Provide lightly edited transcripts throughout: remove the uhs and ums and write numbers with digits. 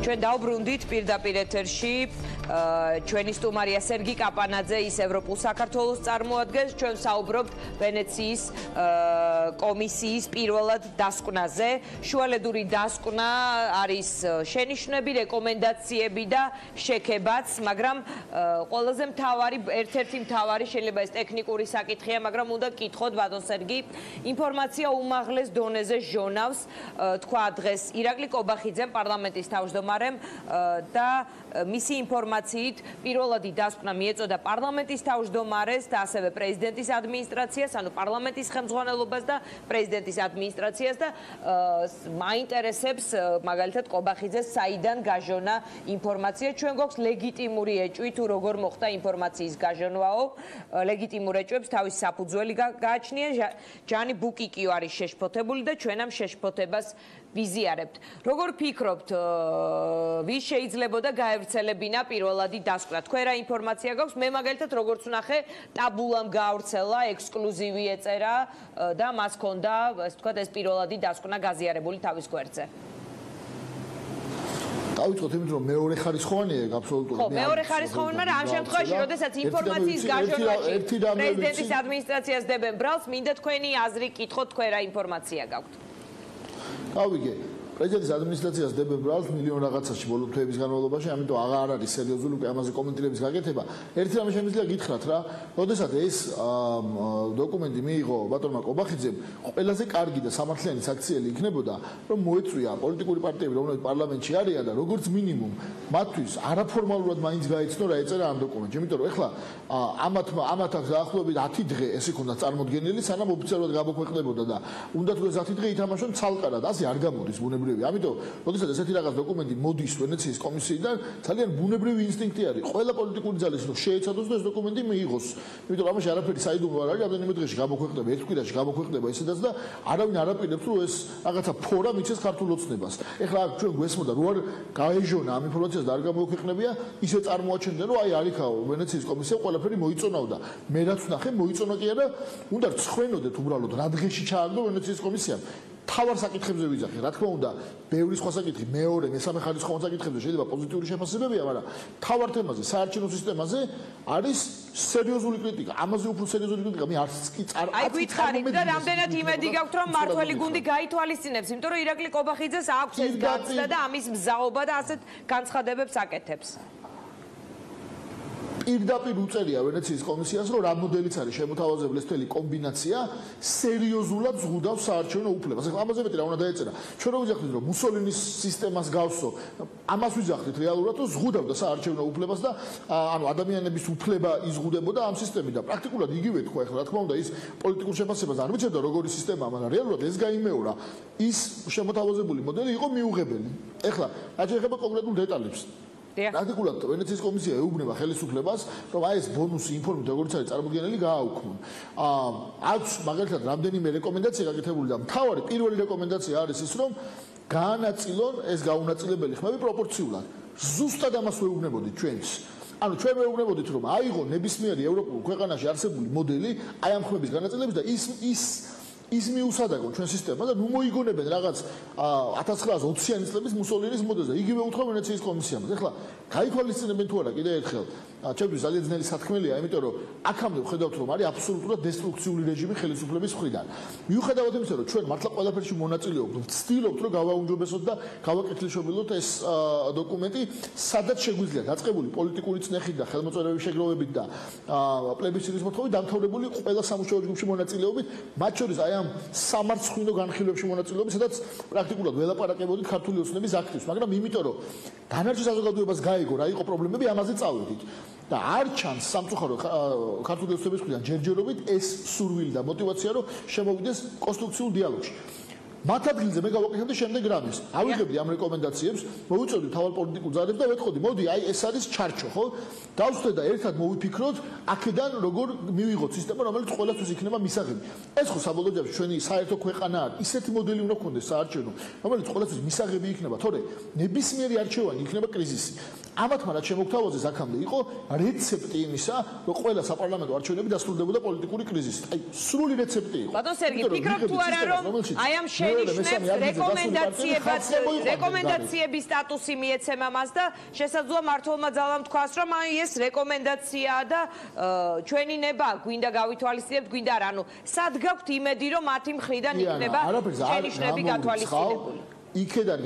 ჩვენ დავბრუნდით პირდაპირ ეთერში ჩვენი სტუმარია სერგი კაპანაძე, ის ევროპულ საქართველოს წარმოადგენს. ჩვენ საუბრობთ ვენეციის კომისიის პირველად დასკვნაზე. შუალედური დასკვნა არის შენიშვნები, რეკომენდაციები და შექებაც, მაგრამ ყველაზე მთავარი, ერთ-ერთი მთავარი, შეიძლება ეს ტექნიკური საკითხია, მაგრამ უნდა გკითხოთ ბატონ სერგი, ინფორმაცია უმაღლეს დონეზე ჟონავს, თქვა დღეს ირაკლი კობახიძემ, პარლამენტის თავმჯდომარემ და მისი ინფორმაციით პირველადი დასკვნა მიეწოდა პარლამენტის თავმჯდომარეს და ასევე პრეზიდენტის ადმინისტრაციას, ანუ პარლამენტის ხელმძღვანელობას და პრეზიდენტის ადმინისტრაციას და მაინტერესებს მაგალითად კობახიძეს საიდან გაჟონა ინფორმაცია. ჩვენ გვაქვს ლეგიტიმური ეჭვი თუ როგორ მოხდა ინფორმაციის გაჟონვაო, ლეგიტიმურ ეჭვებს თავის საფუძველი გააჩნია. ჯანი ბუკიკიო არის შეშფოთებული და ჩვენ ამ შეშფოთებას ვიზიარებთ. როგორ ფიქრობთ, ვის შეიძლებოდა გაევრცელებინა პირველადი დასკვნა? თქვენ რა ინფორმაცია გაქვს? მე მაგალითად როგორც ვნახე, ტაბულამ გაავრცელა, ექსკლუზივი ეწერა და მას ჰქონდა, ასე ვთქვათ, ეს პირველადი დასკვნა გაზიარებული თავის გვერდზე. დავიწყოთ იმით, რომ მეორე ხარისხოვანია აბსოლუტურად. ხო, მეორე ხარისხოვანი, მაგრამ ამ შემთხვევაში, როდესაც ინფორმაციის გაჟონვაში პრეზიდენტის ადმინისტრაციას დებენ ბრალს, მინდა თქვენი აზრი გკითხოთ, თქვენ რა ინფორმაცია გაქვთ? გავიგე. პრეზიდენტის ადმინისტრაციას დებენ ბრალს მილიონ რაღაცაში ბოლო თვეების განმავლობაში, ამიტომ აღარ არის სერიოზული უკვე ამაზე კომენტირების გაკეთება. ერთი რამე შემიძლია გითხრათ რა, როდესაც ეს დოკუმენტი მიიღო ბატონმა კობახიძემ, ყველაზე კარგი და სამართლიანი საქციელი იქნებოდა, რომ მოეწვია პოლიტიკური პარტიები, რომლებიც პარლამენტში არიან და როგორც მინიმუმ მათთვის არაფორმალურად მაინც გაეცნო რა ეწერა ამ დოკუმენტში. იმიტომ რომ ეხლა ამათ აქვს დაახლოებით 10 დღე ეს იქონდა წარმოდგენილი, სანამ ოფიციალურად გამოქვეყნდებოდა და უნდა თქვენ 10 დღე ითამაშონ ცალკარად, ასე არ გამოდის ბუნებრივი. ამიტომ, როდესაც ესეთი რაღაც დოკუმენტი მოდის ვენეციის კომისიიდან, ძალიან ბუნებრივი ინსტინქტი არის. ყველა პოლიტიკური ძალის რომ შეეცადოს და ეს დოკუმენტი მიიღოს. იმიტომ ამაში არაფერი საიდუმლო არ არის, რამდენიმე დღეში გამოქვეყნდება, ერთ კვირაში გამოქვეყნდება ესედაც და არავინ არ აპირებს რომ ეს რაღაცა ფორა მიცეს ქართულ ოცნებას. ეხლა ჩვენ გვესმოდა რომ არ გაეჟონა ამ ინფორმაციას და არ გამოქვეყნებია, ისე წარმოაჩენდა რომ აი არიქაო ვენეციის კომისია ყველაფერი მოიწონავდა. მე რაც ვნახე, მოიწონა კი არა, უნდა რცხვენოდეთ უბრალოდ რა დღეში ჩააგდო ვენეციის კომისიამ. თავარ საკითხებზე ვიძახე, რა თქმა უნდა, ბევრი სხვა საკითხი, მეორე, მესამე ხარისხოვან საკითხებზე შეიძლება პოზიტიური შეფასებებია, მაგრამ თავარ თემაზე, საარჩევნო სისტემაზე არის სერიოზული კრიტიკა. ამაზე უფრო სერიოზული კრიტიკა მე არც კი წარ. აი გითხარით და რამდენად იმედი გაქვთ, რომ მართველი გუნდი გაითვალისწინებს, იმიტომ რომ ირაკლი კობახიძეს აქვს ეს გაცდა და ამის მზაობა და ასეთ განცხადებებს აკეთებს. პირდაპირ უწერია ვენეციის კომისიას, რომ რა მოდელიც არის შემოთავაზებლის მთელი კომბინაცია სერიოზულად ზღუდავს საარჩევნო უფლებას. ეხლა ამაზე მეტი რა უნდა დაეწერა. ჩვენ რო ვიძახდით, რომ მუსოლინის სისტემას გავსო, ამას ვიძახდით რეალურად, რომ ზღუდავდა საარჩევნო უფლებას და ანუ ადამიანების უფლება იზღუდებოდა ამ სისტემით და პრაქტიკულად იგივე თქვა. ეხლა რა თქმა უნდა, ის პოლიტიკურ შეფასებას არ ვიცოდა როგორი სისტემაა, მაგრამ რეალურად ეს გაიმეორა. ის შემოთავაზებული მოდელი იყო მიუღებელი. ეხლა რაც შეეხება კონკრეტულ დეტალებს, პრაქტიკულად ვენეციის კომისია ეუბნება ხელისუფლებას, რომ აი ეს ბონუსი ინფორმით როგორც არის წარმოდგენილი გააუქმონ. აქვს მაგალითად რამდენიმე რეკომენდაცია გაკეთებული და მთავარი პირველი რეკომენდაცია არის ის, რომ გაანაწილონ ეს გაუნაწილებელი ხმები პროპორციულად. ზუსტად ამას ვეუბნებოდით ჩვენს. ანუ ჩვენ ვეუბნებოდით, რომ აიღო ნებისმიერი ევროპულ ქვეყანაში არსებული მოდელი აი ამ ხმების განაწილების და ის მიუსადაგონ ჩვენ სისტემა და ნუ მოიგონებენ რაღაც 1920-იანი წლების მუსოლინის მოდელზე. იგივე უთხრა ვენეციის კომისიამ. ეხლა გაითვალისწინებენ თუ არა კიდე ერთხელ. ჩემთვის ძალიან ძნელი სათქმელია, იმიტომ რომ აქამდე ვხედავთ, რომ არის აბსოლუტურად დესტრუქციული რეჟიმი ხელისუფლების მხრიდან. მიუხედავად იმისა, რომ ჩვენ მართლა ყველაფერში მონაწილეობთ, ვცდილობთ, რომ გავაუნჯობესოთ და გავაკეთილშობილოთ ეს დოკუმენტი, სადაც შეგვიძლია დაწყებული პოლიტიკური წნეხით და ხელმოწერების შეგროვებით და პლებისციტის მოთხოვით დამთავრებული ყველა სამუშაო ჯგუფში მონაწილეობით, მათ შორის აი ამ სამარცხვინო განხილვებში მონაწილეობით, სადაც პრაქტიკულად ველაპარაკებოდით ქართული ოცნების აქტივს, მაგრამ იმიტომ რომ დანარჩენ საზოგადოებას გაიგო რა იყო პრობლემები, ამაზე წავედით. და არ ჩანს სამწუხარო ქართული ოცნების მხრიდან ჯერჯერობით ეს სურვილი და мотиваცია რომ შემოვიდეს კონსტრუქციულ დიალოგში. მათ ადგილზე მე გავაკეთებდი შემდეგ რამეს. ავიღებდი ამ რეკომენდაციებს, მოვიწოდდი თავალ პოლიტიკურ ძალებს და ვეთხოვდი, მოდი, აი ეს არის ჩარჩო, ხო? დავსვდეთ და ერთად მოვიფიქროთ, აქედან როგორ მივიღოთ სისტემა, რომელიც ყველასთვის იქნება მისაღები. ეს ხო საბოლოო ჯამში ჩვენი საერთო ქვეყანა არის. ისეთი მოდელი უნდა გქონდეს საარჩევნო, რომელიც ყველასთვის მისაღები იქნება, თორე ნებისმიერი არჩევანი იქნება კრიზისი. ამათმა რაც შემოგთავაზეს აქამდე იყო რეცეპტი იმისა, რომ ყველა საპარლამენტო არჩევნები დასრულდებოდა პოლიტიკური კრიზისით. აი, სრული რეცეპტი იყო. ბატონ სერგი, ფიქრობთ თუ არა, რომ აი ამ რეკომენდაციების სტატუსი მიეცემა მას და შესაძლოა მართლმა ძალამ თქვას, რომ ეს რეკომენდაციაა და ჩვენი ნება გვინდა გავითვალისწინებთ, გვინდა არა, ანუ სად გაქვთ იმედი, რომ მათი მხრიდან იქნება შენიშვნები გათვალისწინებული? იქედან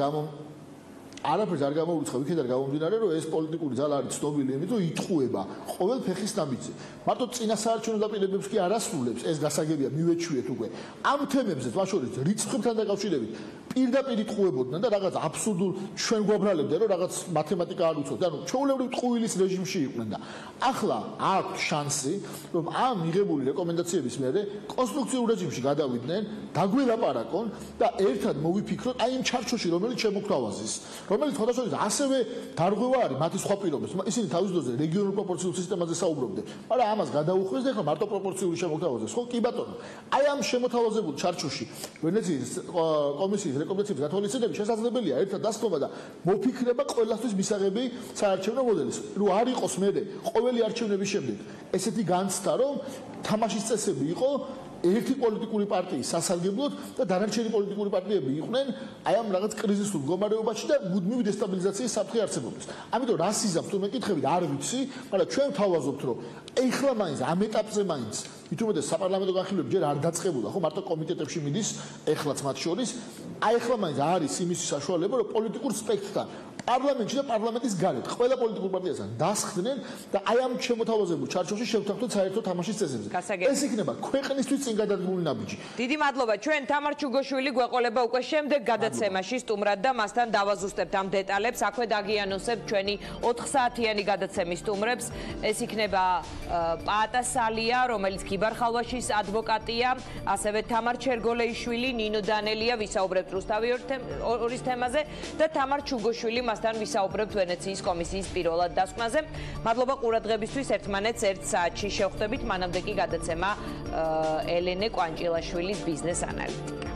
არაფერს არ გამოუცხავ, იქედან გამომდინარე, რომ ეს პოლიტიკური ძალა არის ცნობილი იმით, რომ იტყუება ყოველ ფეხის ნაბიჯზე. მარტო წინა საარჩევნო დაპირებებს კი არ ასრულებს, ეს გასაგებია, მივეჩვიეთ უკვე. ამ თემებზე, თვალშორის რიცხვებთან დაკავშირებით, პირდაპირ იტყუებოდნენ და რაღაც აბსურდულ ჩვენ გვაბრალებდნენ, რომ რაღაც მათემატიკა არ უცოთ. ანუ ჩვეულებრივ ტყუილის რეჟიმში იყვნენ და ახლა აქვს შანსი, რომ ამ მიღებული რეკომენდაციების მერე კონსტრუქციულ რეჟიმში გადავიდნენ, დაგველაპარაკონ და ერთად მოვიფიქროთ აი იმ ჩარჩოში, რომელიც შემოგთავაზეს. რომელიც ხოდაშორის ასევე დარღვევა არის მათი სხვა პირობებს. ისინი თავის დროზე რეგიონულ პროპორციულ სისტემაზე საუბრობდნენ, მაგრამ ამას გადაუხვეს და ახლა მარტო პროპორციული შემოთავაზეს. ხო, კი ბატონო. აი ამ შემოთავაზებულ ჩარჩოში ვენეციის კომისიის რეკომენდაციების გათვალისწინებით შესაძლებელია ერთად დასწრება და მოფიქრება ყველასთვის მისაღები საარჩევნო მოდელის. რომ არ იყოს მერე ყოველი არჩევნების შემდეგ ესეთი განცდა, რომ თამაშის წესები იყო ერთი პოლიტიკური პარტიის სასარგებლოდ და დანარჩენი პოლიტიკური პარტიები იყვნენ აი ამ რაღაც კრიზისულ მდგომარეობაში და მუდმივი დესტაბილიზაციის საფრთხე არსებობს. ამიტომ რა სიზამს თუ მეკითხებით არ ვიცი, მაგრამ ჩვენ ვთავაზობთ, რომ ეხლა მაინც ამ ეტაპზე მაინც მithumetes საპარლამენტო განხილვები ჯერ არ დაწყებულა, ხო მარტო კომიტეტებში მიდის, ეხლაც მათ შორის, აი ეხლა მაინც არის იმის საშუალება, რომ პოლიტიკურ სპექტრთან პარლამენტში და პარლამენტის გარეთ ყველა პოლიტიკურ პარტიასთან დასხდნენ და აი ამ შემოთავაზებულ ჩარჩოში შევთანხმდეთ საერთო თამაშის წესებზე. ეს იქნება ქვეყნისთვის წინ გადადგმული ნაბიჯი. დიდი მადლობა. ჩვენ თამარ ჩუგოშვილი გვეყოლება უკვე შემდეგ გადაცემაში სტუმრად და მასთან დავაზუსტებთ ამ დეტალებს. აქვე დაგიანონსებთ ჩვენი 4 საათიანი გადაცემის სტუმრებს. ეს იქნება პაატა სალია, რომელიც ქიბარხალვაშის ადვოკატია, ასევე თამარ ჩერგოლეიშვილი, ნინო დანელია, ვისაუბრებთ რუსთავი ორის თემაზე და თამარ ჩუგოშვილი მასთან ვისაუბრებთ ვენეციის კომისიის პირველად დასკვნაზე. მადლობა ყურადღებისთვის, ერთმანეთს 1 საათში შევხვდებით, მანამდე კი გადაცემა ელენე კვანჭილაშვილის ბიზნეს ანალიტიკა.